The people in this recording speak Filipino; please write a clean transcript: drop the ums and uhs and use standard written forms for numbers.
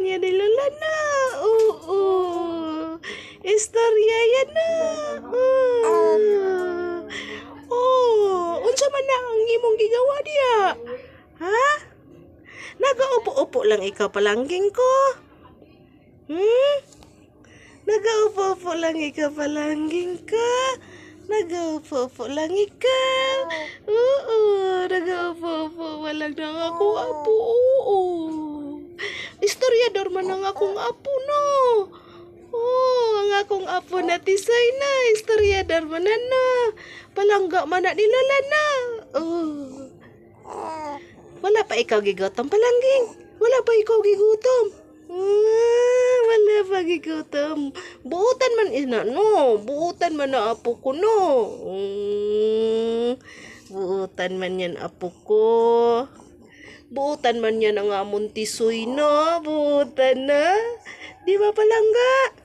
niya ni Lola na. Oo. Istorya yan na. Unsa man na ang imong gigawa diya? Ha? Nagaupo-upo lang ikaw palangging ko? Nagaupo-upo lang ikaw palangging ka? Nagaupo-upo lang ikaw? Oo, nagaupo-upo walang nang akong apo. Oo. Istoryador man ang akong apo, no? Ang akong apo na tisay na. Istoryador man na. Palangga man na ni Lola na. Wala pa ikaw gigutom, palangging? Wala pa ikaw gigutom? Wala pa gigutom. Buutan man ina, no? Buutan man na apo ko, no? Buutan man yan apo ko. Buutan man yan ang amon tisoy, no? Buutan na. Di ba palangga?